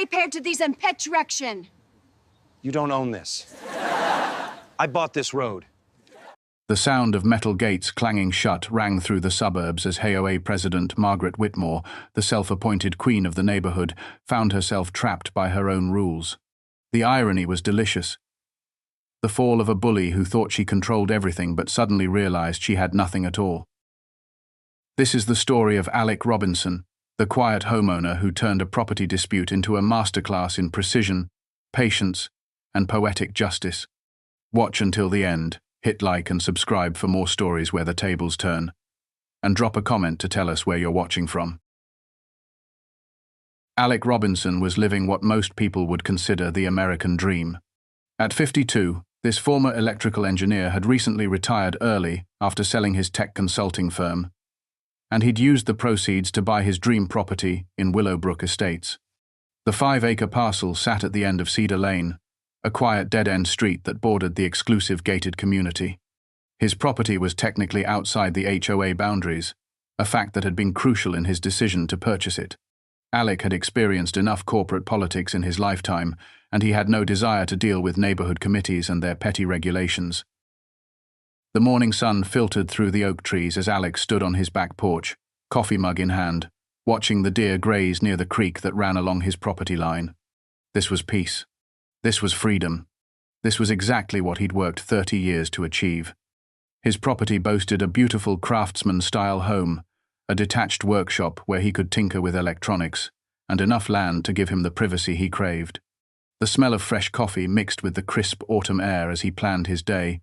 Repaired to these in pet direction. You don't own this. I bought this road. The sound of metal gates clanging shut rang through the suburbs as HOA President Margaret Whitmore, the self-appointed queen of the neighborhood, found herself trapped by her own rules. The irony was delicious. The fall of a bully who thought she controlled everything but suddenly realized she had nothing at all. This is the story of Alec Robinson, the quiet homeowner who turned a property dispute into a masterclass in precision, patience, and poetic justice. Watch until the end, hit like and subscribe for more stories where the tables turn, and drop a comment to tell us where you're watching from. Alec Robinson was living what most people would consider the American dream. At 52, this former electrical engineer had recently retired early after selling his tech consulting firm, and he'd used the proceeds to buy his dream property in Willowbrook Estates. The 5-acre parcel sat at the end of Cedar Lane, a quiet dead-end street that bordered the exclusive gated community. His property was technically outside the HOA boundaries, a fact that had been crucial in his decision to purchase it. Alec had experienced enough corporate politics in his lifetime, and he had no desire to deal with neighborhood committees and their petty regulations. The morning sun filtered through the oak trees as Alec stood on his back porch, coffee mug in hand, watching the deer graze near the creek that ran along his property line. This was peace. This was freedom. This was exactly what he'd worked 30 years to achieve. His property boasted a beautiful craftsman-style home, a detached workshop where he could tinker with electronics, and enough land to give him the privacy he craved. The smell of fresh coffee mixed with the crisp autumn air as he planned his day,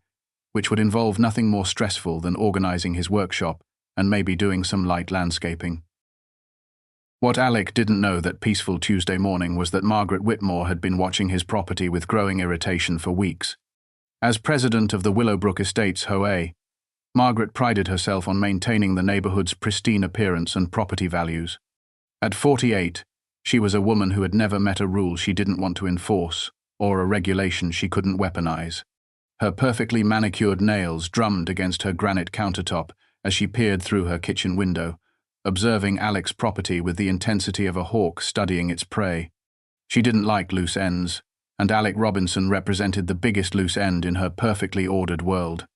which would involve nothing more stressful than organizing his workshop and maybe doing some light landscaping. What Alec didn't know that peaceful Tuesday morning was that Margaret Whitmore had been watching his property with growing irritation for weeks. As president of the Willowbrook Estates HOA, Margaret prided herself on maintaining the neighborhood's pristine appearance and property values. At 48, she was a woman who had never met a rule she didn't want to enforce or a regulation she couldn't weaponize. Her perfectly manicured nails drummed against her granite countertop as she peered through her kitchen window, observing Alec's property with the intensity of a hawk studying its prey. She didn't like loose ends, and Alec Robinson represented the biggest loose end in her perfectly ordered world.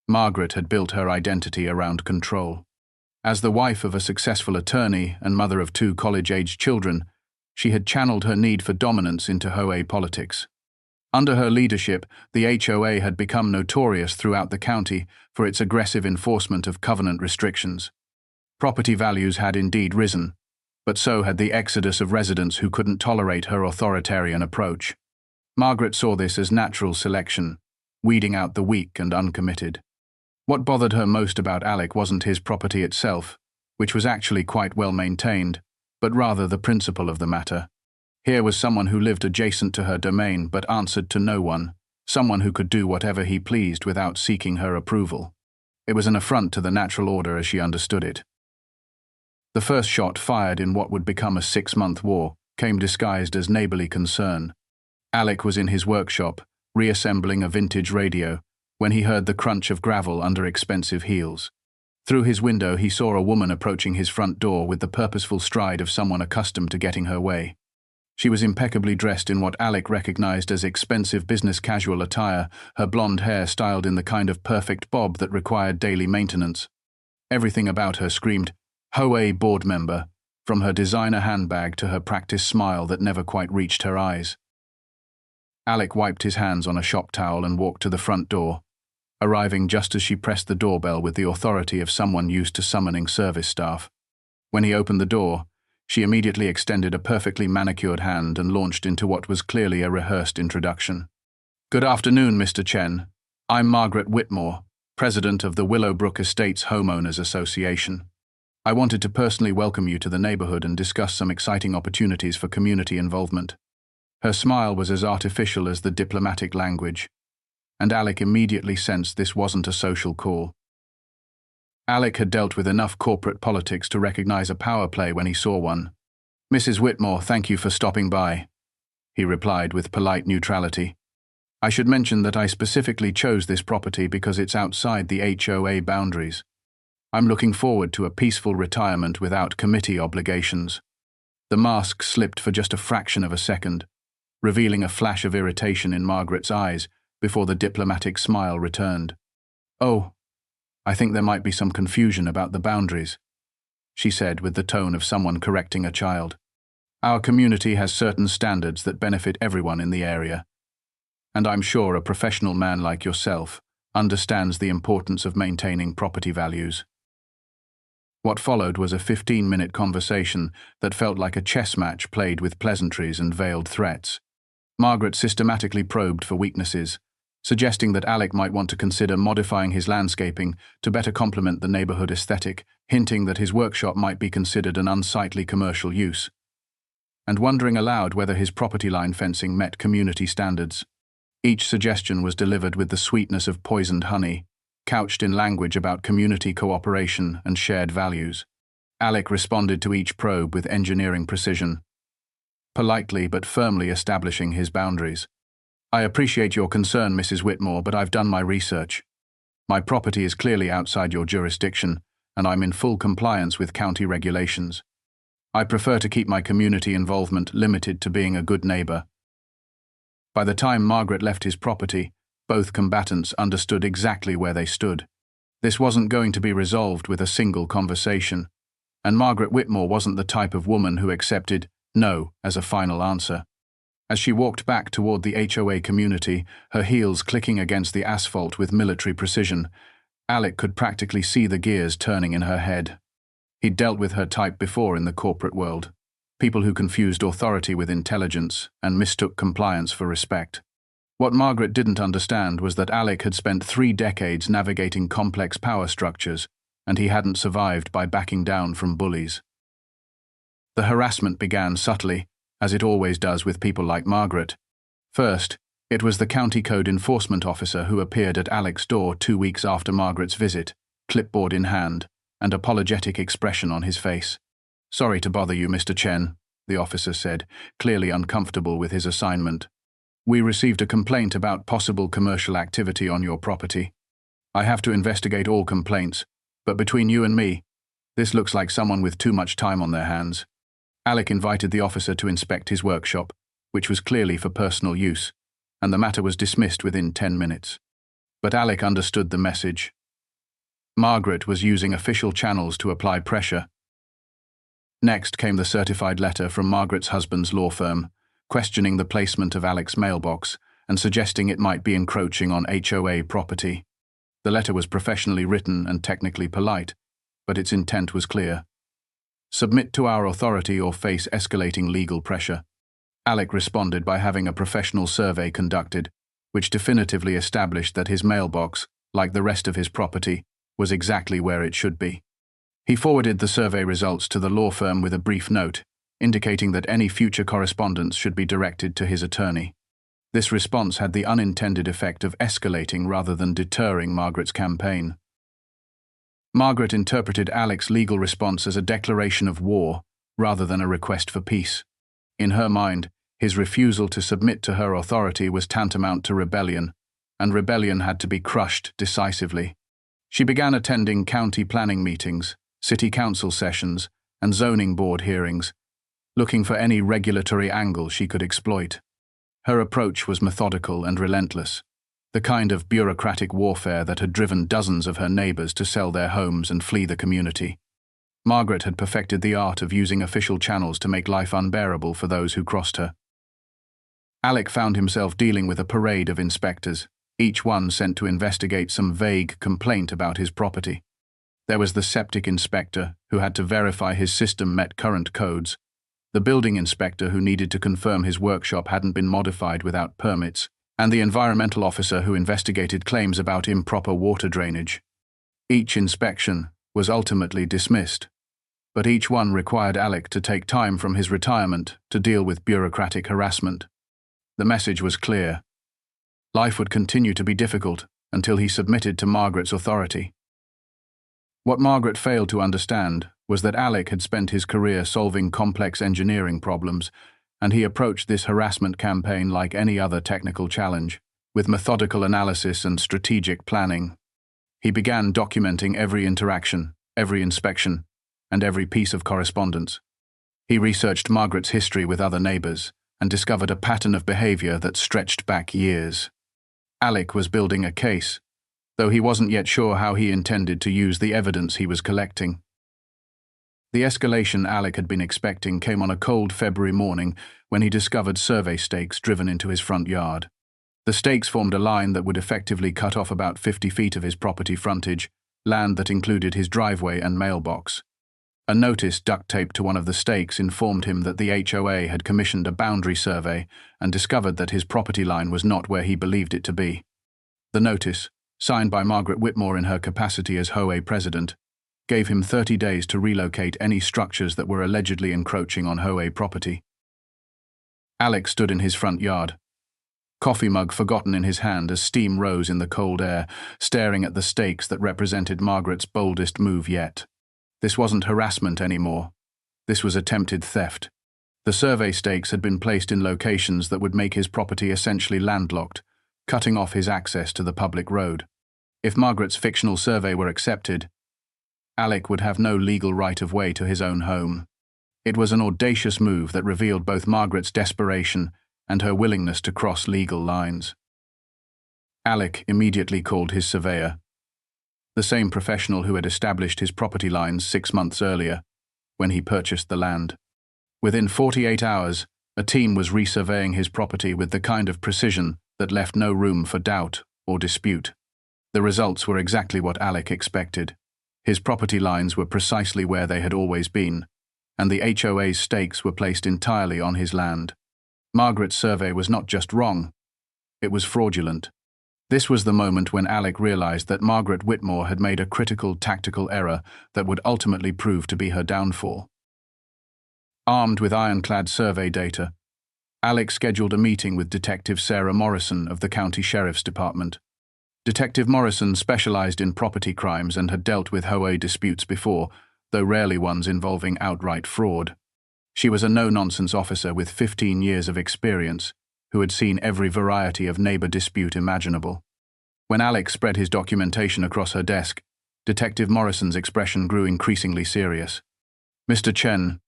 Margaret had built her identity around control. As the wife of a successful attorney and mother of 2 college-aged children, she had channeled her need for dominance into HOA politics. Under her leadership, the HOA had become notorious throughout the county for its aggressive enforcement of covenant restrictions. Property values had indeed risen, but so had the exodus of residents who couldn't tolerate her authoritarian approach. Margaret saw this as natural selection, weeding out the weak and uncommitted. What bothered her most about Alec wasn't his property itself, which was actually quite well maintained, but rather the principle of the matter. Here was someone who lived adjacent to her domain but answered to no one, someone who could do whatever he pleased without seeking her approval. It was an affront to the natural order as she understood it. The first shot fired in what would become a 6-month war came disguised as neighborly concern. Alec was in his workshop, reassembling a vintage radio, when he heard the crunch of gravel under expensive heels. Through his window he saw a woman approaching his front door with the purposeful stride of someone accustomed to getting her way. She was impeccably dressed in what Alec recognized as expensive business casual attire, her blonde hair styled in the kind of perfect bob that required daily maintenance. Everything about her screamed, HOA board member, from her designer handbag to her practiced smile that never quite reached her eyes. Alec wiped his hands on a shop towel and walked to the front door, arriving just as she pressed the doorbell with the authority of someone used to summoning service staff. When he opened the door, she immediately extended a perfectly manicured hand and launched into what was clearly a rehearsed introduction. Good afternoon, Mr. Chen. I'm Margaret Whitmore, president of the Willowbrook Estates Homeowners Association. I wanted to personally welcome you to the neighborhood and discuss some exciting opportunities for community involvement. Her smile was as artificial as the diplomatic language, and Alec immediately sensed this wasn't a social call. Alec had dealt with enough corporate politics to recognize a power play when he saw one. Mrs. Whitmore, thank you for stopping by, he replied with polite neutrality. I should mention that I specifically chose this property because it's outside the HOA boundaries. I'm looking forward to a peaceful retirement without committee obligations. The mask slipped for just a fraction of a second, revealing a flash of irritation in Margaret's eyes before the diplomatic smile returned. "Oh, I think there might be some confusion about the boundaries," she said with the tone of someone correcting a child. "Our community has certain standards that benefit everyone in the area, and I'm sure a professional man like yourself understands the importance of maintaining property values." What followed was a 15-minute conversation that felt like a chess match played with pleasantries and veiled threats. Margaret systematically probed for weaknesses, suggesting that Alec might want to consider modifying his landscaping to better complement the neighborhood aesthetic, hinting that his workshop might be considered an unsightly commercial use, and wondering aloud whether his property line fencing met community standards. Each suggestion was delivered with the sweetness of poisoned honey, couched in language about community cooperation and shared values. Alec responded to each probe with engineering precision, politely but firmly establishing his boundaries. "I appreciate your concern, Mrs. Whitmore, but I've done my research. My property is clearly outside your jurisdiction, and I'm in full compliance with county regulations. I prefer to keep my community involvement limited to being a good neighbor." By the time Margaret left his property, both combatants understood exactly where they stood. This wasn't going to be resolved with a single conversation, and Margaret Whitmore wasn't the type of woman who accepted no as a final answer. As she walked back toward the HOA community, her heels clicking against the asphalt with military precision, Alec could practically see the gears turning in her head. He'd dealt with her type before in the corporate world, people who confused authority with intelligence and mistook compliance for respect. What Margaret didn't understand was that Alec had spent 3 decades navigating complex power structures, and he hadn't survived by backing down from bullies. The harassment began subtly, as it always does with people like Margaret. First, it was the county code enforcement officer who appeared at Alec's door 2 weeks after Margaret's visit, clipboard in hand, and apologetic expression on his face. "Sorry to bother you, Mr. Chen," the officer said, clearly uncomfortable with his assignment. "We received a complaint about possible commercial activity on your property. I have to investigate all complaints, but between you and me, this looks like someone with too much time on their hands." Alec invited the officer to inspect his workshop, which was clearly for personal use, and the matter was dismissed within 10 minutes. But Alec understood the message. Margaret was using official channels to apply pressure. Next came the certified letter from Margaret's husband's law firm, questioning the placement of Alec's mailbox and suggesting it might be encroaching on HOA property. The letter was professionally written and technically polite, but its intent was clear. "Submit to our authority or face escalating legal pressure." Alec responded by having a professional survey conducted, which definitively established that his mailbox, like the rest of his property, was exactly where it should be. He forwarded the survey results to the law firm with a brief note, indicating that any future correspondence should be directed to his attorney. This response had the unintended effect of escalating rather than deterring Margaret's campaign. Margaret interpreted Alec's legal response as a declaration of war rather than a request for peace. In her mind, his refusal to submit to her authority was tantamount to rebellion, and rebellion had to be crushed decisively. She began attending county planning meetings, city council sessions, and zoning board hearings, looking for any regulatory angle she could exploit. Her approach was methodical and relentless, the kind of bureaucratic warfare that had driven dozens of her neighbors to sell their homes and flee the community. Margaret had perfected the art of using official channels to make life unbearable for those who crossed her. Alec found himself dealing with a parade of inspectors, each one sent to investigate some vague complaint about his property. There was the septic inspector, who had to verify his system met current codes, the building inspector who needed to confirm his workshop hadn't been modified without permits, and the environmental officer who investigated claims about improper water drainage. Each inspection was ultimately dismissed, but each one required Alec to take time from his retirement to deal with bureaucratic harassment. The message was clear. Life would continue to be difficult until he submitted to Margaret's authority. What Margaret failed to understand was that Alec had spent his career solving complex engineering problems, and he approached this harassment campaign like any other technical challenge, with methodical analysis and strategic planning. He began documenting every interaction, every inspection, and every piece of correspondence. He researched Margaret's history with other neighbors and discovered a pattern of behavior that stretched back years. Alec was building a case, though he wasn't yet sure how he intended to use the evidence he was collecting. The escalation Alec had been expecting came on a cold February morning when he discovered survey stakes driven into his front yard. The stakes formed a line that would effectively cut off about 50 feet of his property frontage, land that included his driveway and mailbox. A notice duct-taped to one of the stakes informed him that the HOA had commissioned a boundary survey and discovered that his property line was not where he believed it to be. The notice, signed by Margaret Whitmore in her capacity as HOA president, gave him 30 days to relocate any structures that were allegedly encroaching on HOA property. Alec stood in his front yard, coffee mug forgotten in his hand as steam rose in the cold air, staring at the stakes that represented Margaret's boldest move yet. This wasn't harassment anymore. This was attempted theft. The survey stakes had been placed in locations that would make his property essentially landlocked, cutting off his access to the public road. If Margaret's fictional survey were accepted, Alec would have no legal right-of-way to his own home. It was an audacious move that revealed both Margaret's desperation and her willingness to cross legal lines. Alec immediately called his surveyor, the same professional who had established his property lines 6 months earlier, when he purchased the land. Within 48 hours, a team was resurveying his property with the kind of precision that left no room for doubt or dispute. The results were exactly what Alec expected. His property lines were precisely where they had always been, and the HOA's stakes were placed entirely on his land. Margaret's survey was not just wrong, it was fraudulent. This was the moment when Alec realized that Margaret Whitmore had made a critical tactical error that would ultimately prove to be her downfall. Armed with ironclad survey data, Alec scheduled a meeting with Detective Sarah Morrison of the County Sheriff's Department. Detective Morrison specialized in property crimes and had dealt with HOA disputes before, though rarely ones involving outright fraud. She was a no-nonsense officer with 15 years of experience, who had seen every variety of neighbor dispute imaginable. When Alec spread his documentation across her desk, Detective Morrison's expression grew increasingly serious. "Mr. Chen,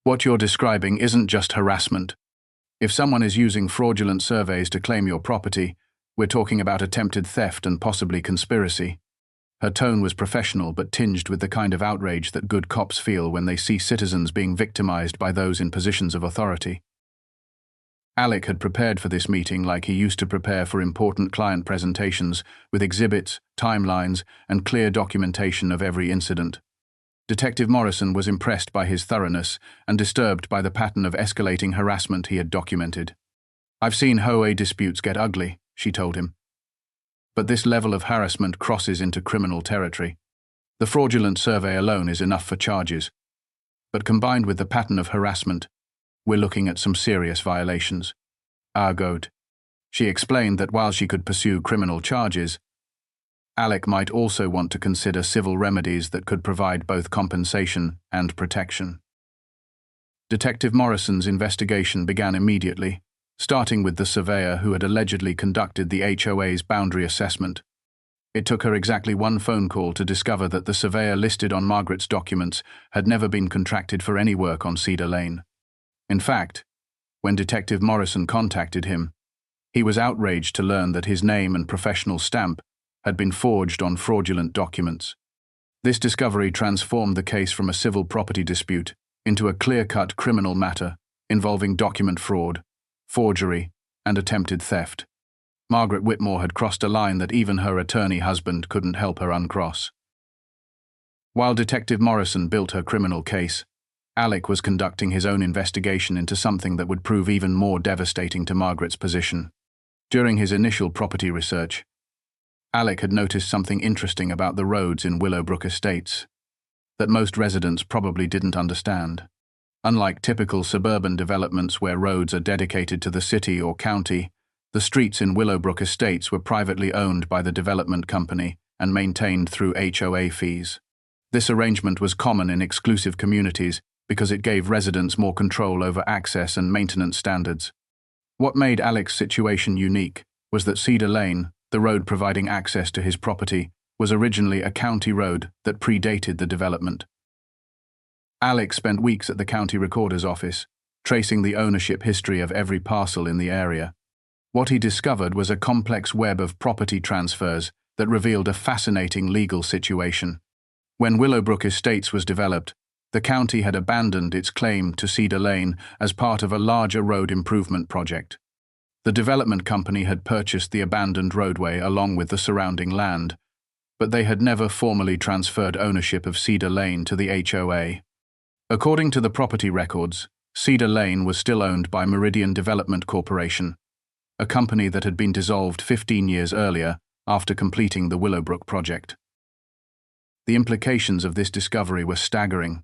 what you're describing isn't just harassment. If someone is using fraudulent surveys to claim your property, we're talking about attempted theft and possibly conspiracy." Her tone was professional but tinged with the kind of outrage that good cops feel when they see citizens being victimized by those in positions of authority. Alec had prepared for this meeting like he used to prepare for important client presentations, with exhibits, timelines, and clear documentation of every incident. Detective Morrison was impressed by his thoroughness and disturbed by the pattern of escalating harassment he had documented. "I've seen HOA disputes get ugly," she told him. "But this level of harassment crosses into criminal territory. The fraudulent survey alone is enough for charges. But combined with the pattern of harassment, we're looking at some serious violations." Argot. She explained that while she could pursue criminal charges, Alec might also want to consider civil remedies that could provide both compensation and protection. Detective Morrison's investigation began immediately, starting with the surveyor who had allegedly conducted the HOA's boundary assessment. It took her exactly one phone call to discover that the surveyor listed on Margaret's documents had never been contracted for any work on Cedar Lane. In fact, when Detective Morrison contacted him, he was outraged to learn that his name and professional stamp had been forged on fraudulent documents. This discovery transformed the case from a civil property dispute into a clear-cut criminal matter involving document fraud, forgery, and attempted theft. Margaret Whitmore had crossed a line that even her attorney husband couldn't help her uncross. While Detective Morrison built her criminal case, Alec was conducting his own investigation into something that would prove even more devastating to Margaret's position. During his initial property research, Alec had noticed something interesting about the roads in Willowbrook Estates that most residents probably didn't understand. Unlike typical suburban developments where roads are dedicated to the city or county, the streets in Willowbrook Estates were privately owned by the development company and maintained through HOA fees. This arrangement was common in exclusive communities because it gave residents more control over access and maintenance standards. What made Alec's situation unique was that Cedar Lane, the road providing access to his property, was originally a county road that predated the development. Alec spent weeks at the county recorder's office, tracing the ownership history of every parcel in the area. What he discovered was a complex web of property transfers that revealed a fascinating legal situation. When Willowbrook Estates was developed, the county had abandoned its claim to Cedar Lane as part of a larger road improvement project. The development company had purchased the abandoned roadway along with the surrounding land, but they had never formally transferred ownership of Cedar Lane to the HOA. According to the property records, Cedar Lane was still owned by Meridian Development Corporation, a company that had been dissolved 15 years earlier after completing the Willowbrook project. The implications of this discovery were staggering.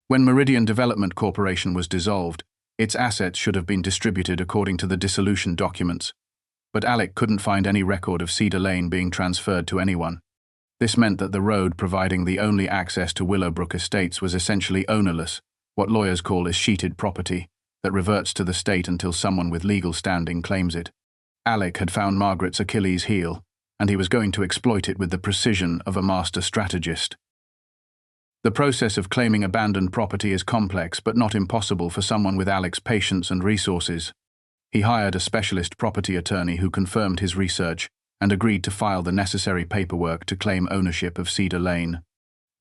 When Meridian Development Corporation was dissolved, its assets should have been distributed according to the dissolution documents, but Alec couldn't find any record of Cedar Lane being transferred to anyone. This meant that the road providing the only access to Willowbrook Estates was essentially ownerless, what lawyers call escheated property, that reverts to the state until someone with legal standing claims it. Alec had found Margaret's Achilles heel, and he was going to exploit it with the precision of a master strategist. The process of claiming abandoned property is complex but not impossible for someone with Alec's patience and resources. He hired a specialist property attorney who confirmed his research and agreed to file the necessary paperwork to claim ownership of Cedar Lane.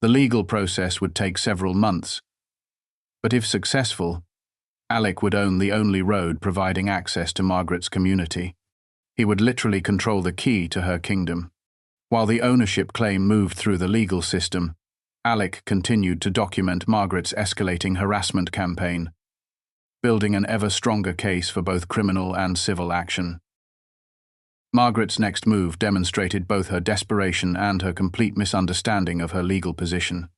The legal process would take several months, but if successful, Alec would own the only road providing access to Margaret's community. He would literally control the key to her kingdom. While the ownership claim moved through the legal system, Alec continued to document Margaret's escalating harassment campaign, building an ever stronger case for both criminal and civil action. Margaret's next move demonstrated both her desperation and her complete misunderstanding of her legal position.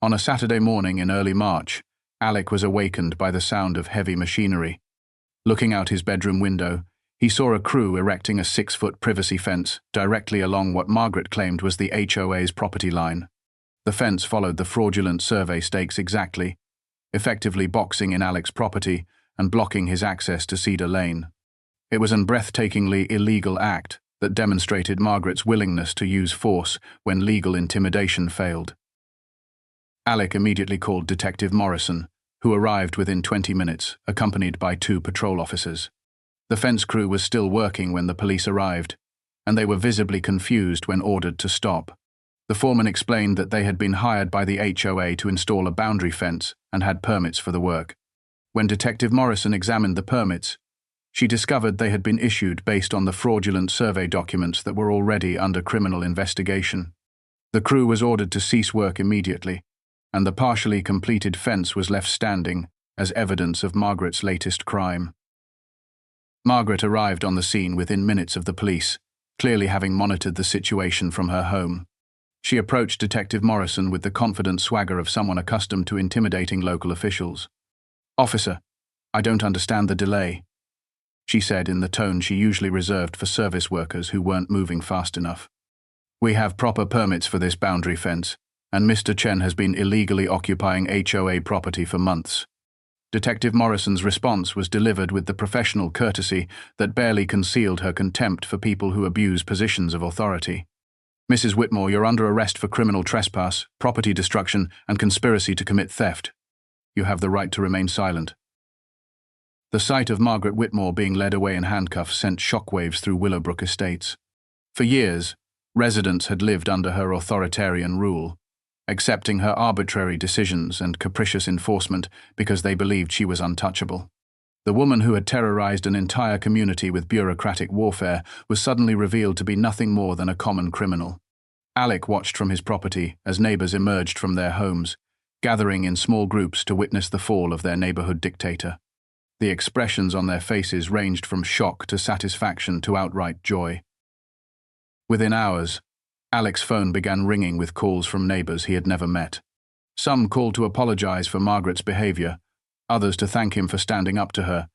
On a Saturday morning in early March, Alec was awakened by the sound of heavy machinery. Looking out his bedroom window, he saw a crew erecting a 6-foot privacy fence directly along what Margaret claimed was the HOA's property line. The fence followed the fraudulent survey stakes exactly, effectively boxing in Alec's property and blocking his access to Cedar Lane. It was an breathtakingly illegal act that demonstrated Margaret's willingness to use force when legal intimidation failed. Alec immediately called Detective Morrison, who arrived within 20 minutes, accompanied by 2 patrol officers. The fence crew was still working when the police arrived, and they were visibly confused when ordered to stop. The foreman explained that they had been hired by the HOA to install a boundary fence and had permits for the work. When Detective Morrison examined the permits, she discovered they had been issued based on the fraudulent survey documents that were already under criminal investigation. The crew was ordered to cease work immediately, and the partially completed fence was left standing as evidence of Margaret's latest crime. Margaret arrived on the scene within minutes of the police, clearly having monitored the situation from her home. She approached Detective Morrison with the confident swagger of someone accustomed to intimidating local officials. "Officer, I don't understand the delay," she said in the tone she usually reserved for service workers who weren't moving fast enough. "We have proper permits for this boundary fence, and Mr. Chen has been illegally occupying HOA property for months." Detective Morrison's response was delivered with the professional courtesy that barely concealed her contempt for people who abuse positions of authority. "Mrs. Whitmore, you're under arrest for criminal trespass, property destruction, and conspiracy to commit theft. You have the right to remain silent." The sight of Margaret Whitmore being led away in handcuffs sent shockwaves through Willowbrook Estates. For years, residents had lived under her authoritarian rule, accepting her arbitrary decisions and capricious enforcement because they believed she was untouchable. The woman who had terrorized an entire community with bureaucratic warfare was suddenly revealed to be nothing more than a common criminal. Alec watched from his property as neighbors emerged from their homes, gathering in small groups to witness the fall of their neighborhood dictator. The expressions on their faces ranged from shock to satisfaction to outright joy. Within hours, Alec's phone began ringing with calls from neighbors he had never met. Some called to apologize for Margaret's behavior, others to thank him for standing up to her,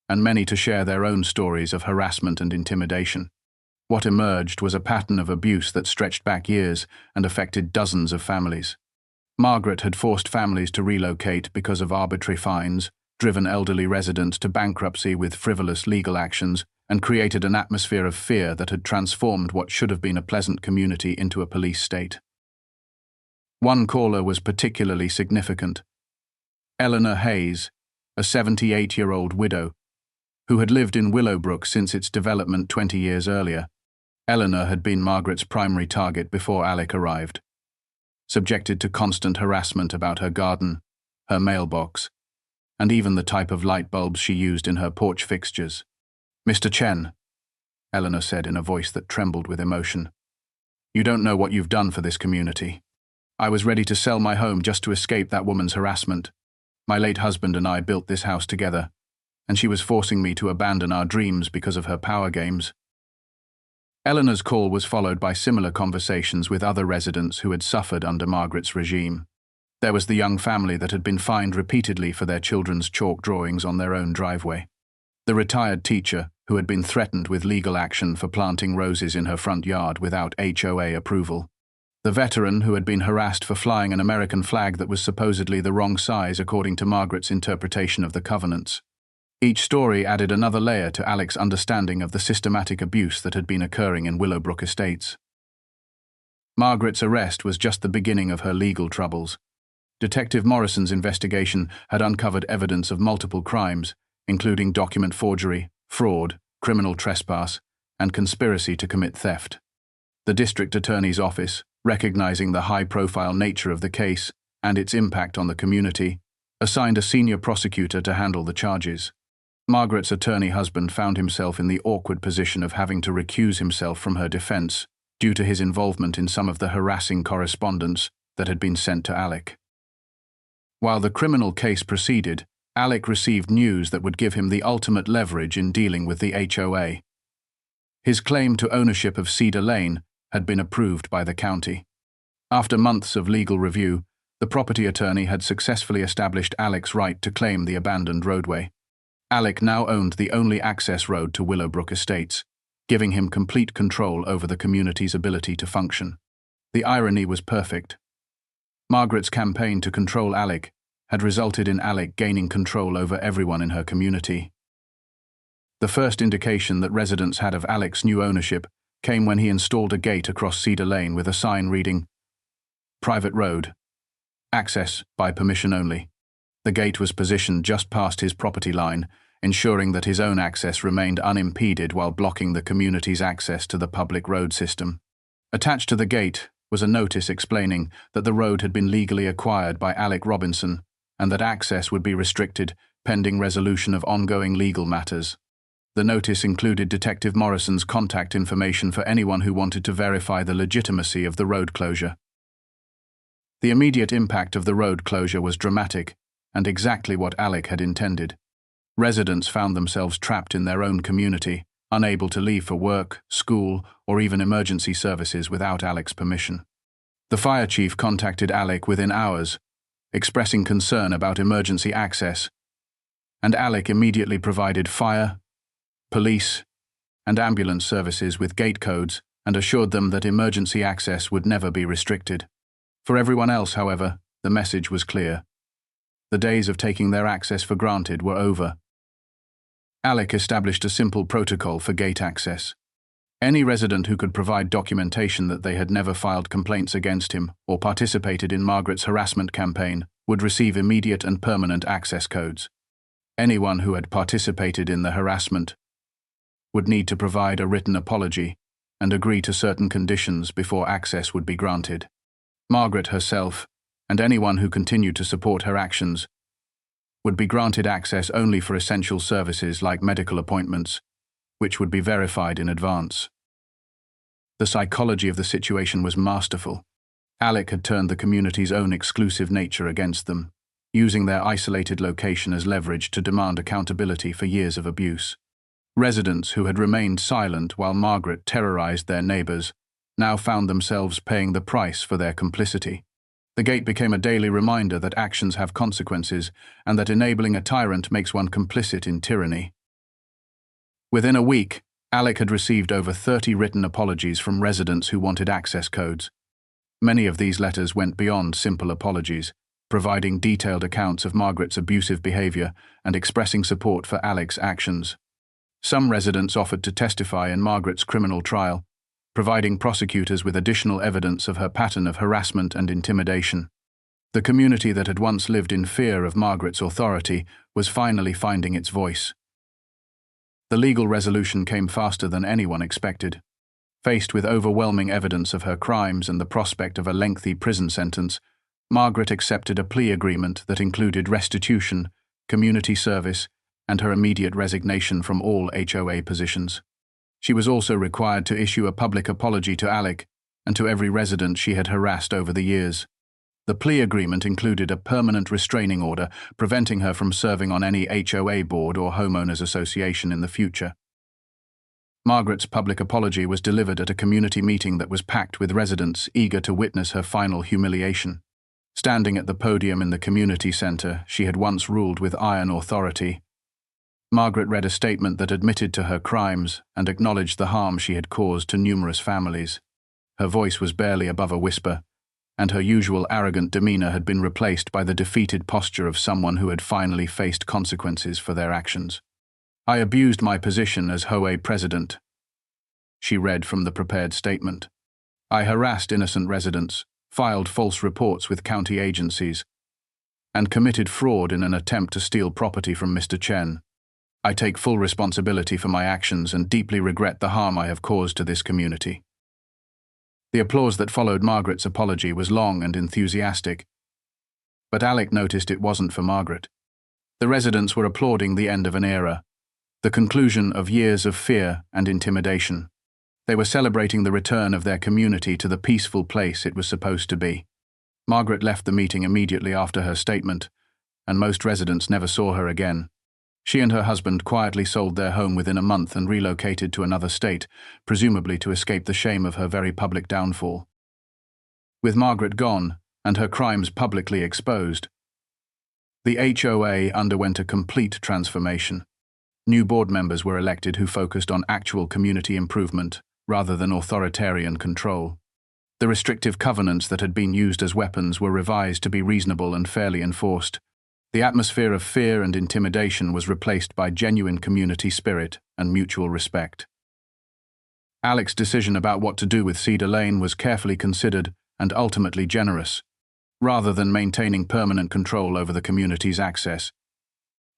and many to share their own stories of harassment and intimidation. What emerged was a pattern of abuse that stretched back years and affected dozens of families. Margaret had forced families to relocate because of arbitrary fines, driven elderly residents to bankruptcy with frivolous legal actions, and created an atmosphere of fear that had transformed what should have been a pleasant community into a police state. One caller was particularly significant. Eleanor Hayes, a 78-year-old widow, who had lived in Willowbrook since its development 20 years earlier. Eleanor had been Margaret's primary target before Alec arrived, subjected to constant harassment about her garden, her mailbox, and even the type of light bulbs she used in her porch fixtures. "Mr. Chen," Eleanor said in a voice that trembled with emotion, "you don't know what you've done for this community. I was ready to sell my home just to escape that woman's harassment. My late husband and I built this house together, and she was forcing me to abandon our dreams because of her power games." Eleanor's call was followed by similar conversations with other residents who had suffered under Margaret's regime. There was the young family that had been fined repeatedly for their children's chalk drawings on their own driveway. The retired teacher, who had been threatened with legal action for planting roses in her front yard without HOA approval. The veteran who had been harassed for flying an American flag that was supposedly the wrong size according to Margaret's interpretation of the covenants. Each story added another layer to Alec's understanding of the systematic abuse that had been occurring in Willowbrook Estates. Margaret's arrest was just the beginning of her legal troubles. Detective Morrison's investigation had uncovered evidence of multiple crimes, including document forgery, fraud, criminal trespass, and conspiracy to commit theft. The district attorney's office, recognizing the high-profile nature of the case and its impact on the community, assigned a senior prosecutor to handle the charges. Margaret's attorney husband found himself in the awkward position of having to recuse himself from her defense due to his involvement in some of the harassing correspondence that had been sent to Alec. While the criminal case proceeded, Alec received news that would give him the ultimate leverage in dealing with the HOA. His claim to ownership of Cedar Lane had been approved by the county. After months of legal review, the property attorney had successfully established Alec's right to claim the abandoned roadway. Alec now owned the only access road to Willowbrook Estates, giving him complete control over the community's ability to function. The irony was perfect. Margaret's campaign to control Alec had resulted in Alec gaining control over everyone in her community. The first indication that residents had of Alec's new ownership came when he installed a gate across Cedar Lane with a sign reading, "Private Road. Access by permission only." The gate was positioned just past his property line, ensuring that his own access remained unimpeded while blocking the community's access to the public road system. Attached to the gate was a notice explaining that the road had been legally acquired by Alec Robinson and that access would be restricted pending resolution of ongoing legal matters. The notice included Detective Morrison's contact information for anyone who wanted to verify the legitimacy of the road closure. The immediate impact of the road closure was dramatic and exactly what Alec had intended. Residents found themselves trapped in their own community, unable to leave for work, school, or even emergency services without Alec's permission. The fire chief contacted Alec within hours, expressing concern about emergency access, and Alec immediately provided fire, police, and ambulance services with gate codes and assured them that emergency access would never be restricted. For everyone else, however, the message was clear. The days of taking their access for granted were over. Alec established a simple protocol for gate access. Any resident who could provide documentation that they had never filed complaints against him or participated in Margaret's harassment campaign would receive immediate and permanent access codes. Anyone who had participated in the harassment would need to provide a written apology and agree to certain conditions before access would be granted. Margaret herself, and anyone who continued to support her actions, would be granted access only for essential services like medical appointments, which would be verified in advance. The psychology of the situation was masterful. Alec had turned the community's own exclusive nature against them, using their isolated location as leverage to demand accountability for years of abuse. Residents who had remained silent while Margaret terrorized their neighbors now found themselves paying the price for their complicity. The gate became a daily reminder that actions have consequences and that enabling a tyrant makes one complicit in tyranny. Within a week, Alec had received over 30 written apologies from residents who wanted access codes. Many of these letters went beyond simple apologies, providing detailed accounts of Margaret's abusive behavior and expressing support for Alec's actions. Some residents offered to testify in Margaret's criminal trial, providing prosecutors with additional evidence of her pattern of harassment and intimidation. The community that had once lived in fear of Margaret's authority was finally finding its voice. The legal resolution came faster than anyone expected. Faced with overwhelming evidence of her crimes and the prospect of a lengthy prison sentence, Margaret accepted a plea agreement that included restitution, community service, and her immediate resignation from all HOA positions. She was also required to issue a public apology to Alec and to every resident she had harassed over the years. The plea agreement included a permanent restraining order preventing her from serving on any HOA board or homeowners association in the future. Margaret's public apology was delivered at a community meeting that was packed with residents eager to witness her final humiliation. Standing at the podium in the community centre she had once ruled with iron authority, Margaret read a statement that admitted to her crimes and acknowledged the harm she had caused to numerous families. Her voice was barely above a whisper, and her usual arrogant demeanour had been replaced by the defeated posture of someone who had finally faced consequences for their actions. "I abused my position as HOA president," she read from the prepared statement. "I harassed innocent residents, filed false reports with county agencies, and committed fraud in an attempt to steal property from Mr. Chen. I take full responsibility for my actions and deeply regret the harm I have caused to this community." The applause that followed Margaret's apology was long and enthusiastic, but Alec noticed it wasn't for Margaret. The residents were applauding the end of an era, the conclusion of years of fear and intimidation. They were celebrating the return of their community to the peaceful place it was supposed to be. Margaret left the meeting immediately after her statement, and most residents never saw her again. She and her husband quietly sold their home within a month and relocated to another state, presumably to escape the shame of her very public downfall. With Margaret gone, and her crimes publicly exposed, the HOA underwent a complete transformation. New board members were elected who focused on actual community improvement rather than authoritarian control. The restrictive covenants that had been used as weapons were revised to be reasonable and fairly enforced. The atmosphere of fear and intimidation was replaced by genuine community spirit and mutual respect. Alec's decision about what to do with Cedar Lane was carefully considered and ultimately generous. Rather than maintaining permanent control over the community's access,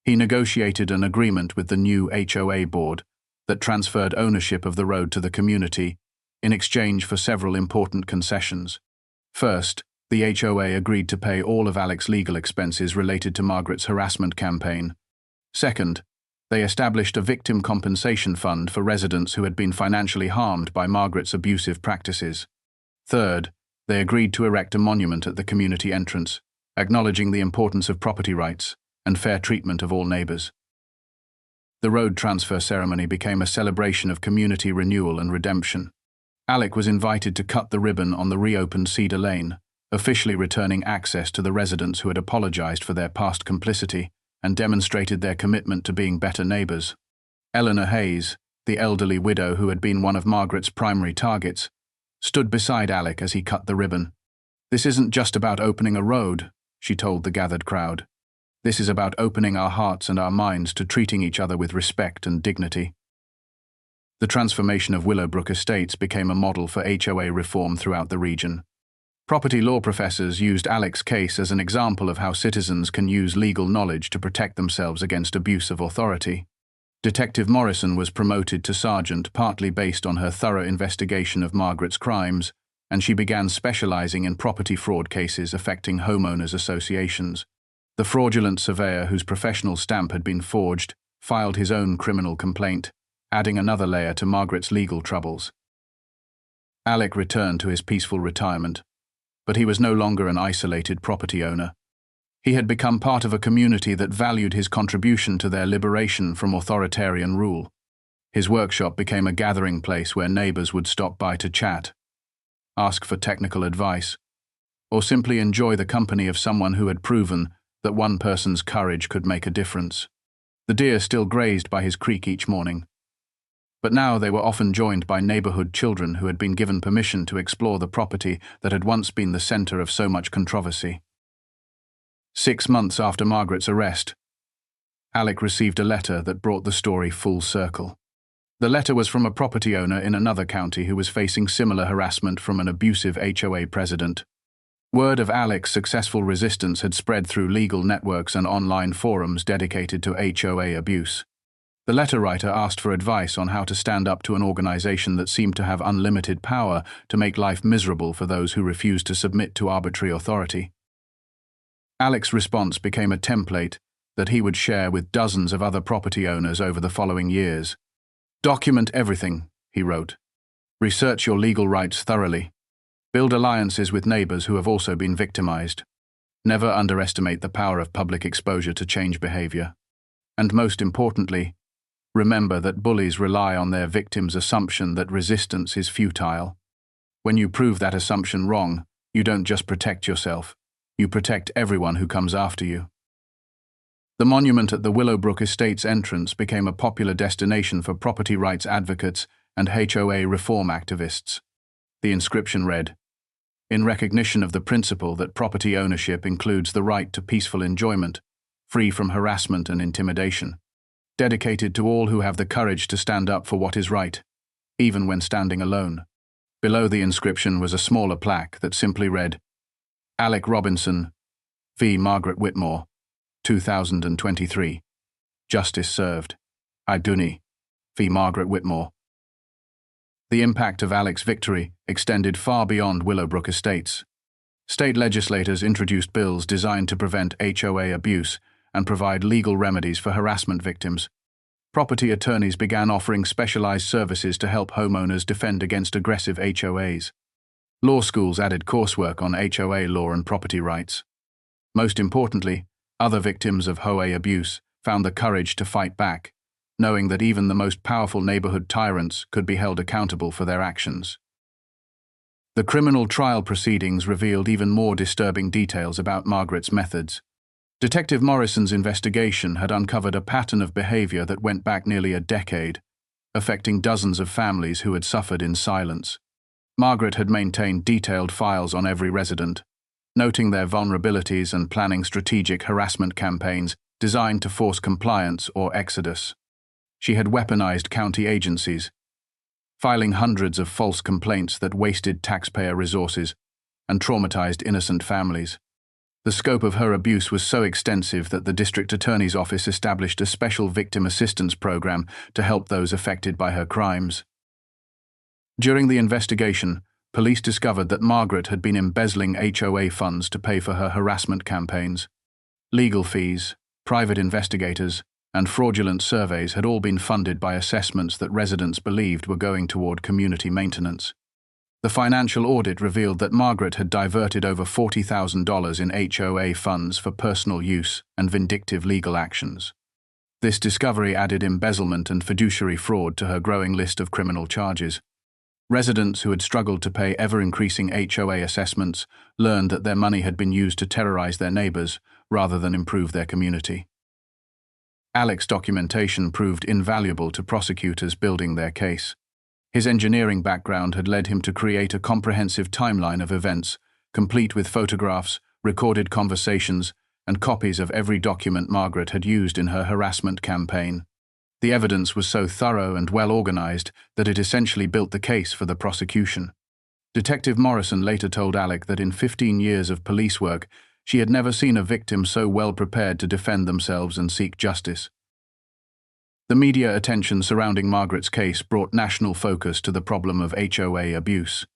he negotiated an agreement with the new HOA board that transferred ownership of the road to the community in exchange for several important concessions. First, the HOA agreed to pay all of Alec's legal expenses related to Margaret's harassment campaign. Second, they established a victim compensation fund for residents who had been financially harmed by Margaret's abusive practices. Third, they agreed to erect a monument at the community entrance, acknowledging the importance of property rights and fair treatment of all neighbours. The road transfer ceremony became a celebration of community renewal and redemption. Alec was invited to cut the ribbon on the reopened Cedar Lane, officially returning access to the residents who had apologized for their past complicity and demonstrated their commitment to being better neighbors. Eleanor Hayes, the elderly widow who had been one of Margaret's primary targets, stood beside Alec as he cut the ribbon. "This isn't just about opening a road," she told the gathered crowd. "This is about opening our hearts and our minds to treating each other with respect and dignity." The transformation of Willowbrook Estates became a model for HOA reform throughout the region. Property law professors used Alec's case as an example of how citizens can use legal knowledge to protect themselves against abuse of authority. Detective Morrison was promoted to sergeant partly based on her thorough investigation of Margaret's crimes, and she began specializing in property fraud cases affecting homeowners associations. The fraudulent surveyor whose professional stamp had been forged filed his own criminal complaint, adding another layer to Margaret's legal troubles. Alec returned to his peaceful retirement, but he was no longer an isolated property owner. He had become part of a community that valued his contribution to their liberation from authoritarian rule. His workshop became a gathering place where neighbors would stop by to chat, ask for technical advice, or simply enjoy the company of someone who had proven that one person's courage could make a difference. The deer still grazed by his creek each morning, but now they were often joined by neighborhood children who had been given permission to explore the property that had once been the center of so much controversy. 6 months after Margaret's arrest, Alec received a letter that brought the story full circle. The letter was from a property owner in another county who was facing similar harassment from an abusive HOA president. Word of Alec's successful resistance had spread through legal networks and online forums dedicated to HOA abuse. The letter writer asked for advice on how to stand up to an organization that seemed to have unlimited power to make life miserable for those who refused to submit to arbitrary authority. Alec's response became a template that he would share with dozens of other property owners over the following years. Document everything, he wrote. Research your legal rights thoroughly. Build alliances with neighbors who have also been victimized. Never underestimate the power of public exposure to change behavior. And most importantly, remember that bullies rely on their victims' assumption that resistance is futile. When you prove that assumption wrong, you don't just protect yourself, you protect everyone who comes after you. The monument at the Willowbrook Estates entrance became a popular destination for property rights advocates and HOA reform activists. The inscription read, "In recognition of the principle that property ownership includes the right to peaceful enjoyment, free from harassment and intimidation, dedicated to all who have the courage to stand up for what is right, even when standing alone." Below the inscription was a smaller plaque that simply read, Alec Robinson v. Margaret Whitmore, 2023. Justice served. Iduni v. Margaret Whitmore. The impact of Alec's victory extended far beyond Willowbrook Estates. State legislators introduced bills designed to prevent HOA abuse and provide legal remedies for harassment victims. Property attorneys began offering specialized services to help homeowners defend against aggressive HOAs. Law schools added coursework on HOA law and property rights. Most importantly, other victims of HOA abuse found the courage to fight back, knowing that even the most powerful neighborhood tyrants could be held accountable for their actions. The criminal trial proceedings revealed even more disturbing details about Margaret's methods. Detective Morrison's investigation had uncovered a pattern of behavior that went back nearly a decade, affecting dozens of families who had suffered in silence. Margaret had maintained detailed files on every resident, noting their vulnerabilities and planning strategic harassment campaigns designed to force compliance or exodus. She had weaponized county agencies, filing hundreds of false complaints that wasted taxpayer resources and traumatized innocent families. The scope of her abuse was so extensive that the district attorney's office established a special victim assistance program to help those affected by her crimes. During the investigation, police discovered that Margaret had been embezzling HOA funds to pay for her harassment campaigns. Legal fees, private investigators, and fraudulent surveys had all been funded by assessments that residents believed were going toward community maintenance. The financial audit revealed that Margaret had diverted over $40,000 in HOA funds for personal use and vindictive legal actions. This discovery added embezzlement and fiduciary fraud to her growing list of criminal charges. Residents who had struggled to pay ever-increasing HOA assessments learned that their money had been used to terrorize their neighbors rather than improve their community. Alec's documentation proved invaluable to prosecutors building their case. His engineering background had led him to create a comprehensive timeline of events, complete with photographs, recorded conversations, and copies of every document Margaret had used in her harassment campaign. The evidence was so thorough and well-organized that it essentially built the case for the prosecution. Detective Morrison later told Alec that in 15 years of police work, she had never seen a victim so well prepared to defend themselves and seek justice. The media attention surrounding Margaret's case brought national focus to the problem of HOA abuse.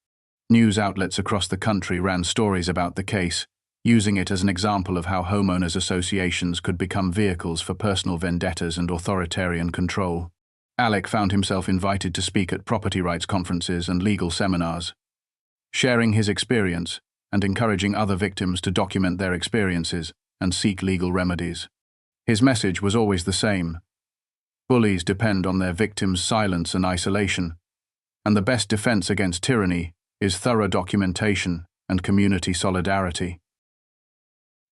News outlets across the country ran stories about the case, using it as an example of how homeowners associations could become vehicles for personal vendettas and authoritarian control. Alec found himself invited to speak at property rights conferences and legal seminars, sharing his experience and encouraging other victims to document their experiences and seek legal remedies. His message was always the same. Bullies depend on their victims' silence and isolation, and the best defense against tyranny is thorough documentation and community solidarity.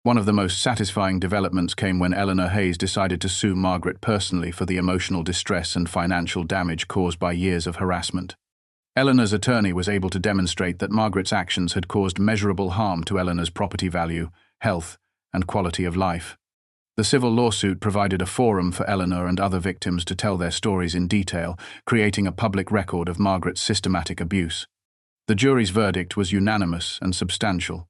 One of the most satisfying developments came when Eleanor Hayes decided to sue Margaret personally for the emotional distress and financial damage caused by years of harassment. Eleanor's attorney was able to demonstrate that Margaret's actions had caused measurable harm to Eleanor's property value, health, and quality of life. The civil lawsuit provided a forum for Eleanor and other victims to tell their stories in detail, creating a public record of Margaret's systematic abuse. The jury's verdict was unanimous and substantial.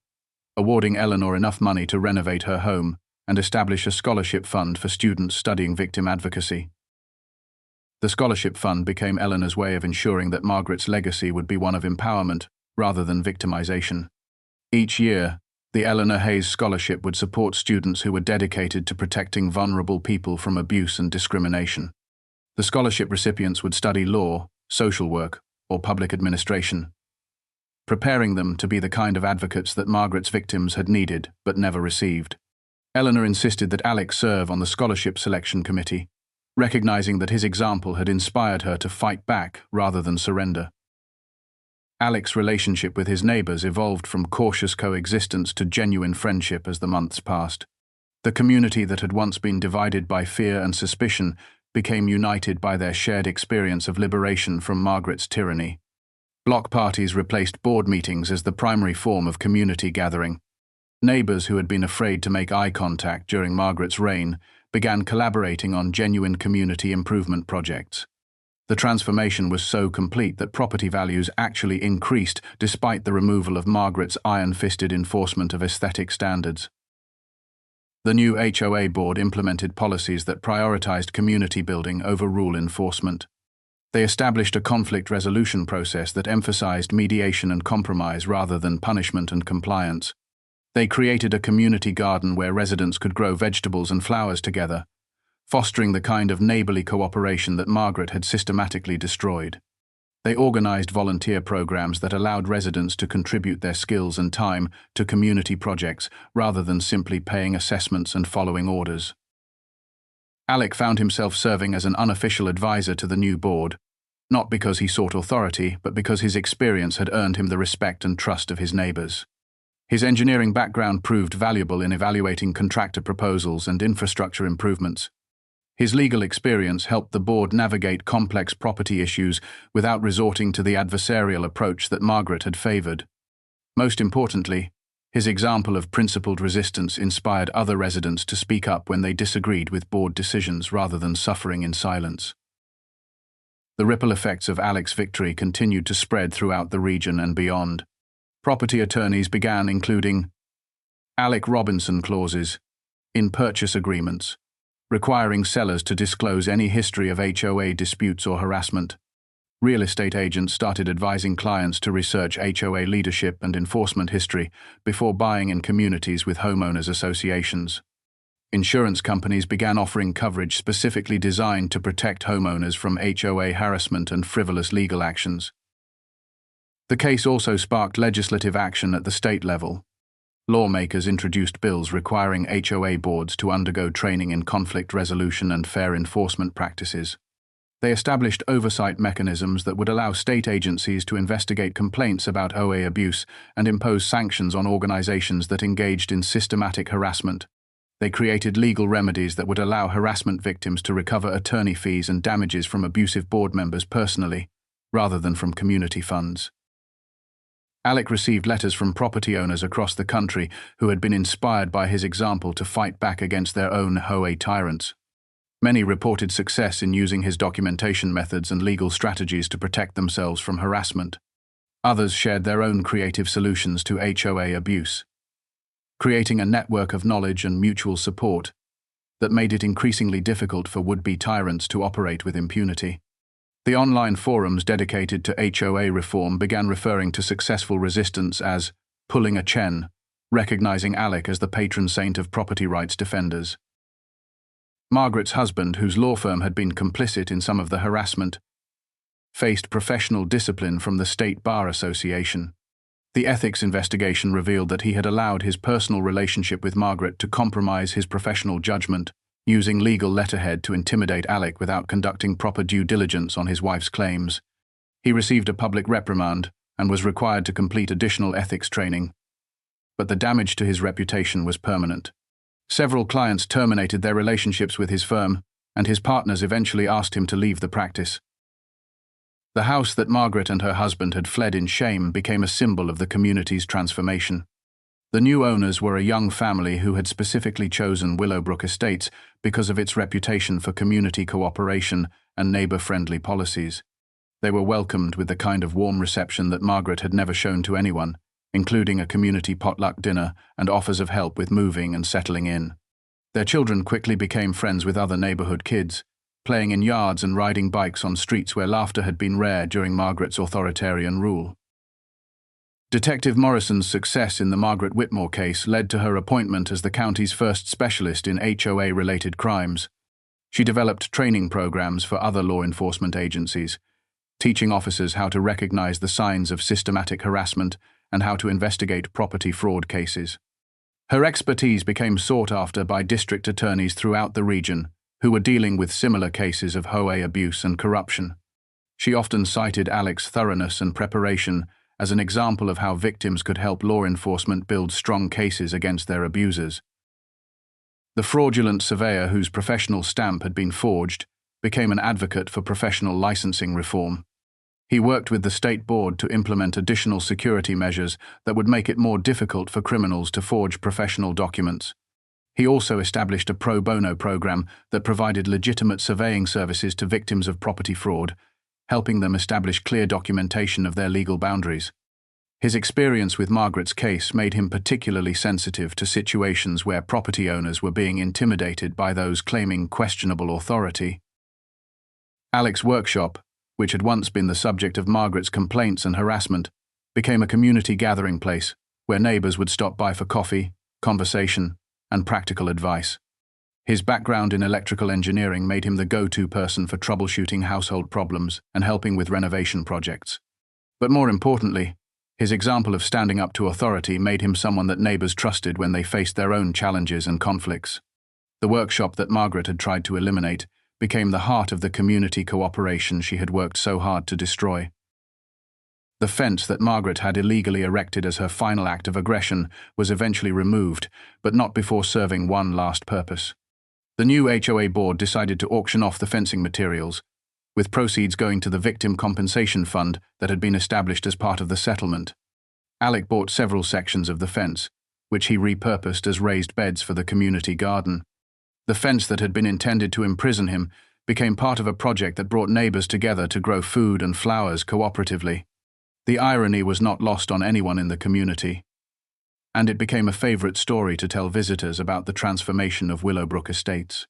awarding Eleanor enough money to renovate her home and establish a scholarship fund for students studying victim advocacy. The scholarship fund became Eleanor's way of ensuring that Margaret's legacy would be one of empowerment rather than victimization. Each year, the Eleanor Hayes Scholarship would support students who were dedicated to protecting vulnerable people from abuse and discrimination. The scholarship recipients would study law, social work, or public administration, preparing them to be the kind of advocates that Margaret's victims had needed but never received. Eleanor insisted that Alec serve on the scholarship selection committee, recognizing that his example had inspired her to fight back rather than surrender. Alec's relationship with his neighbors evolved from cautious coexistence to genuine friendship as the months passed. The community that had once been divided by fear and suspicion became united by their shared experience of liberation from Margaret's tyranny. Block parties replaced board meetings as the primary form of community gathering. Neighbors who had been afraid to make eye contact during Margaret's reign began collaborating on genuine community improvement projects. The transformation was so complete that property values actually increased despite the removal of Margaret's iron-fisted enforcement of aesthetic standards. The new HOA board implemented policies that prioritized community building over rule enforcement. They established a conflict resolution process that emphasized mediation and compromise rather than punishment and compliance. They created a community garden where residents could grow vegetables and flowers together, fostering the kind of neighborly cooperation that Margaret had systematically destroyed. They organized volunteer programs that allowed residents to contribute their skills and time to community projects rather than simply paying assessments and following orders. Alec found himself serving as an unofficial advisor to the new board, not because he sought authority, but because his experience had earned him the respect and trust of his neighbors. His engineering background proved valuable in evaluating contractor proposals and infrastructure improvements. His legal experience helped the board navigate complex property issues without resorting to the adversarial approach that Margaret had favored. Most importantly, his example of principled resistance inspired other residents to speak up when they disagreed with board decisions rather than suffering in silence. The ripple effects of Alec's victory continued to spread throughout the region and beyond. Property attorneys began including Alec Robinson clauses in purchase agreements, requiring sellers to disclose any history of HOA disputes or harassment. Real estate agents started advising clients to research HOA leadership and enforcement history before buying in communities with homeowners associations. Insurance companies began offering coverage specifically designed to protect homeowners from HOA harassment and frivolous legal actions. The case also sparked legislative action at the state level. Lawmakers introduced bills requiring HOA boards to undergo training in conflict resolution and fair enforcement practices. They established oversight mechanisms that would allow state agencies to investigate complaints about OA abuse and impose sanctions on organizations that engaged in systematic harassment. They created legal remedies that would allow harassment victims to recover attorney fees and damages from abusive board members personally, rather than from community funds. Alec received letters from property owners across the country who had been inspired by his example to fight back against their own HOA tyrants. Many reported success in using his documentation methods and legal strategies to protect themselves from harassment. Others shared their own creative solutions to HOA abuse, creating a network of knowledge and mutual support that made it increasingly difficult for would-be tyrants to operate with impunity. The online forums dedicated to HOA reform began referring to successful resistance as pulling a Chen, recognizing Alec as the patron saint of property rights defenders. Margaret's husband, whose law firm had been complicit in some of the harassment, faced professional discipline from the State Bar Association. The ethics investigation revealed that he had allowed his personal relationship with Margaret to compromise his professional judgment, using legal letterhead to intimidate Alec without conducting proper due diligence on his wife's claims. He received a public reprimand and was required to complete additional ethics training. But the damage to his reputation was permanent. Several clients terminated their relationships with his firm, and his partners eventually asked him to leave the practice. The house that Margaret and her husband had fled in shame became a symbol of the community's transformation. The new owners were a young family who had specifically chosen Willowbrook Estates because of its reputation for community cooperation and neighbor-friendly policies. They were welcomed with the kind of warm reception that Margaret had never shown to anyone, including a community potluck dinner and offers of help with moving and settling in. Their children quickly became friends with other neighborhood kids, playing in yards and riding bikes on streets where laughter had been rare during Margaret's authoritarian rule. Detective Morrison's success in the Margaret Whitmore case led to her appointment as the county's first specialist in HOA-related crimes. She developed training programs for other law enforcement agencies, teaching officers how to recognize the signs of systematic harassment and how to investigate property fraud cases. Her expertise became sought after by district attorneys throughout the region who were dealing with similar cases of HOA abuse and corruption. She often cited Alec's thoroughness and preparation as an example of how victims could help law enforcement build strong cases against their abusers. The fraudulent surveyor whose professional stamp had been forged became an advocate for professional licensing reform. He worked with the state board to implement additional security measures that would make it more difficult for criminals to forge professional documents. He also established a pro bono program that provided legitimate surveying services to victims of property fraud, helping them establish clear documentation of their legal boundaries. His experience with Margaret's case made him particularly sensitive to situations where property owners were being intimidated by those claiming questionable authority. Alec's workshop, which had once been the subject of Margaret's complaints and harassment, became a community gathering place where neighbors would stop by for coffee, conversation, and practical advice. His background in electrical engineering made him the go-to person for troubleshooting household problems and helping with renovation projects. But more importantly, his example of standing up to authority made him someone that neighbors trusted when they faced their own challenges and conflicts. The workshop that Margaret had tried to eliminate became the heart of the community cooperation she had worked so hard to destroy. The fence that Margaret had illegally erected as her final act of aggression was eventually removed, but not before serving one last purpose. The new HOA board decided to auction off the fencing materials, with proceeds going to the victim compensation fund that had been established as part of the settlement. Alec bought several sections of the fence, which he repurposed as raised beds for the community garden. The fence that had been intended to imprison him became part of a project that brought neighbors together to grow food and flowers cooperatively. The irony was not lost on anyone in the community, and it became a favorite story to tell visitors about the transformation of Willowbrook Estates.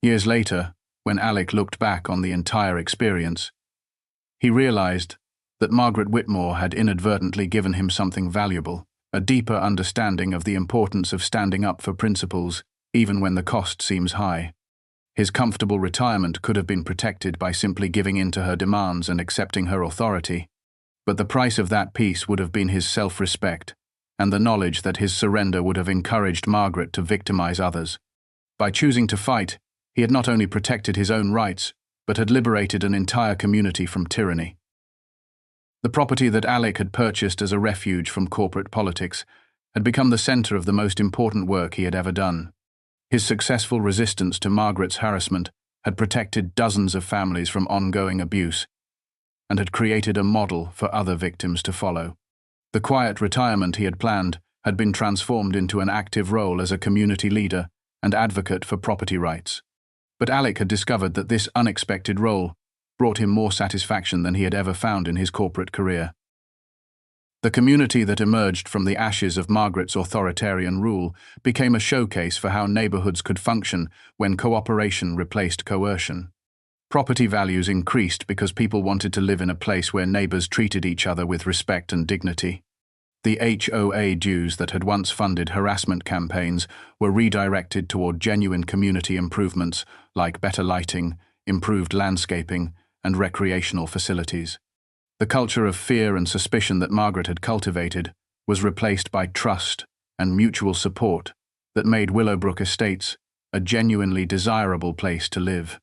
Years later, when Alec looked back on the entire experience, he realized that Margaret Whitmore had inadvertently given him something valuable, a deeper understanding of the importance of standing up for principles even when the cost seems high. His comfortable retirement could have been protected by simply giving in to her demands and accepting her authority, but the price of that peace would have been his self-respect and the knowledge that his surrender would have encouraged Margaret to victimize others. By choosing to fight, he had not only protected his own rights, but had liberated an entire community from tyranny. The property that Alec had purchased as a refuge from corporate politics had become the center of the most important work he had ever done. His successful resistance to Margaret's harassment had protected dozens of families from ongoing abuse and had created a model for other victims to follow. The quiet retirement he had planned had been transformed into an active role as a community leader and advocate for property rights. But Alec had discovered that this unexpected role brought him more satisfaction than he had ever found in his corporate career. The community that emerged from the ashes of Margaret's authoritarian rule became a showcase for how neighborhoods could function when cooperation replaced coercion. Property values increased because people wanted to live in a place where neighbors treated each other with respect and dignity. The HOA dues that had once funded harassment campaigns were redirected toward genuine community improvements like better lighting, improved landscaping, and recreational facilities. The culture of fear and suspicion that Margaret had cultivated was replaced by trust and mutual support that made Willowbrook Estates a genuinely desirable place to live.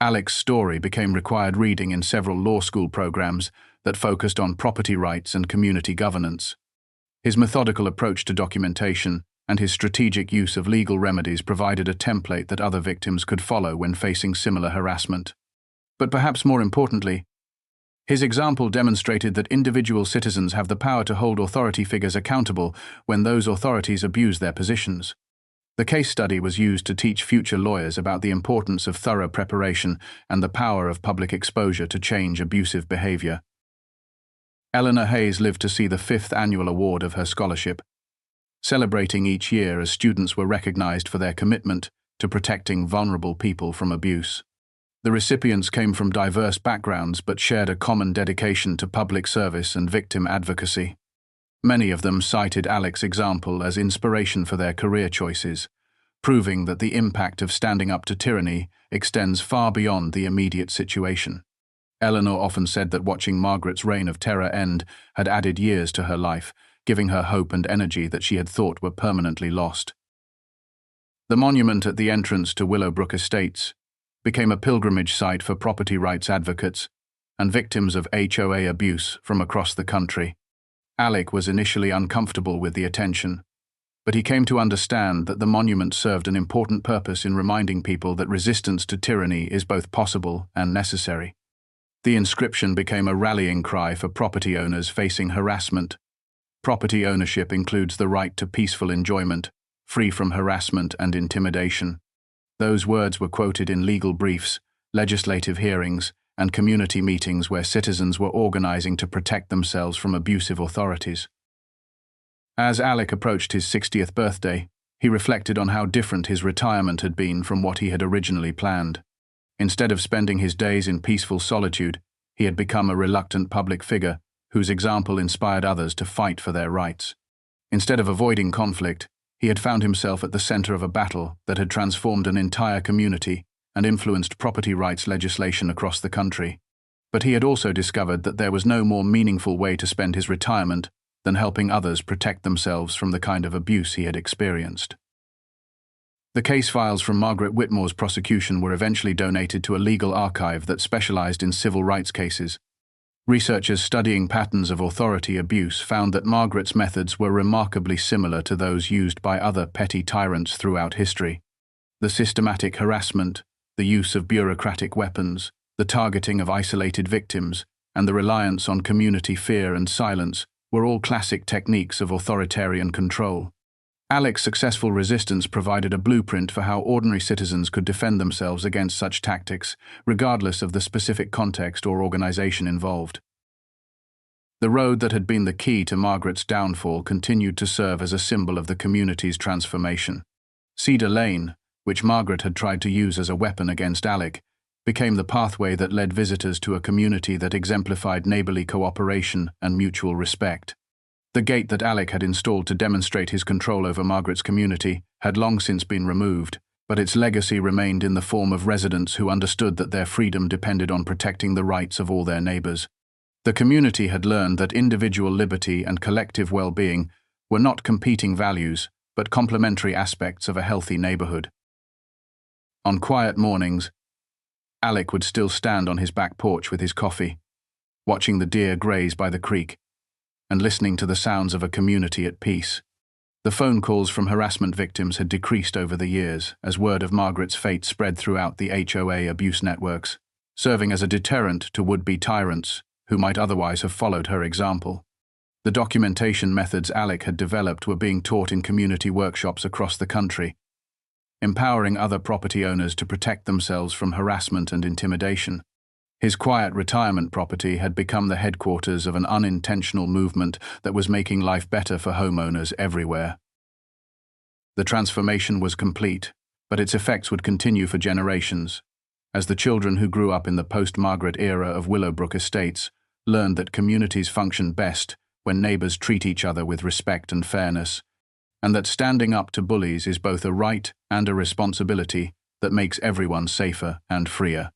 Alec's story became required reading in several law school programs that focused on property rights and community governance. His methodical approach to documentation and his strategic use of legal remedies provided a template that other victims could follow when facing similar harassment. But perhaps more importantly, his example demonstrated that individual citizens have the power to hold authority figures accountable when those authorities abuse their positions. The case study was used to teach future lawyers about the importance of thorough preparation and the power of public exposure to change abusive behavior. Eleanor Hayes lived to see the 5th annual award of her scholarship, celebrating each year as students were recognized for their commitment to protecting vulnerable people from abuse. The recipients came from diverse backgrounds but shared a common dedication to public service and victim advocacy. Many of them cited Alec's example as inspiration for their career choices, proving that the impact of standing up to tyranny extends far beyond the immediate situation. Eleanor often said that watching Margaret's reign of terror end had added years to her life, giving her hope and energy that she had thought were permanently lost. The monument at the entrance to Willowbrook Estates became a pilgrimage site for property rights advocates and victims of HOA abuse from across the country. Alec was initially uncomfortable with the attention, but he came to understand that the monument served an important purpose in reminding people that resistance to tyranny is both possible and necessary. The inscription became a rallying cry for property owners facing harassment. Property ownership includes the right to peaceful enjoyment, free from harassment and intimidation. Those words were quoted in legal briefs, legislative hearings, and community meetings where citizens were organizing to protect themselves from abusive authorities. As Alec approached his 60th birthday, he reflected on how different his retirement had been from what he had originally planned. Instead of spending his days in peaceful solitude, he had become a reluctant public figure whose example inspired others to fight for their rights. Instead of avoiding conflict, he had found himself at the center of a battle that had transformed an entire community and influenced property rights legislation across the country. But he had also discovered that there was no more meaningful way to spend his retirement than helping others protect themselves from the kind of abuse he had experienced. The case files from Margaret Whitmore's prosecution were eventually donated to a legal archive that specialized in civil rights cases. Researchers studying patterns of authority abuse found that Margaret's methods were remarkably similar to those used by other petty tyrants throughout history. The systematic harassment, the use of bureaucratic weapons, the targeting of isolated victims, and the reliance on community fear and silence were all classic techniques of authoritarian control. Alec's successful resistance provided a blueprint for how ordinary citizens could defend themselves against such tactics, regardless of the specific context or organization involved. The road that had been the key to Margaret's downfall continued to serve as a symbol of the community's transformation. Cedar Lane, which Margaret had tried to use as a weapon against Alec, became the pathway that led visitors to a community that exemplified neighborly cooperation and mutual respect. The gate that Alec had installed to demonstrate his control over Margaret's community had long since been removed, but its legacy remained in the form of residents who understood that their freedom depended on protecting the rights of all their neighbors. The community had learned that individual liberty and collective well-being were not competing values, but complementary aspects of a healthy neighborhood. On quiet mornings, Alec would still stand on his back porch with his coffee, watching the deer graze by the creek, and listening to the sounds of a community at peace. The phone calls from harassment victims had decreased over the years as word of Margaret's fate spread throughout the HOA abuse networks, serving as a deterrent to would-be tyrants who might otherwise have followed her example. The documentation methods Alec had developed were being taught in community workshops across the country, empowering other property owners to protect themselves from harassment and intimidation. His quiet retirement property had become the headquarters of an unintentional movement that was making life better for homeowners everywhere. The transformation was complete, but its effects would continue for generations, as the children who grew up in the post-Margaret era of Willowbrook Estates learned that communities function best when neighbors treat each other with respect and fairness, and that standing up to bullies is both a right and a responsibility that makes everyone safer and freer.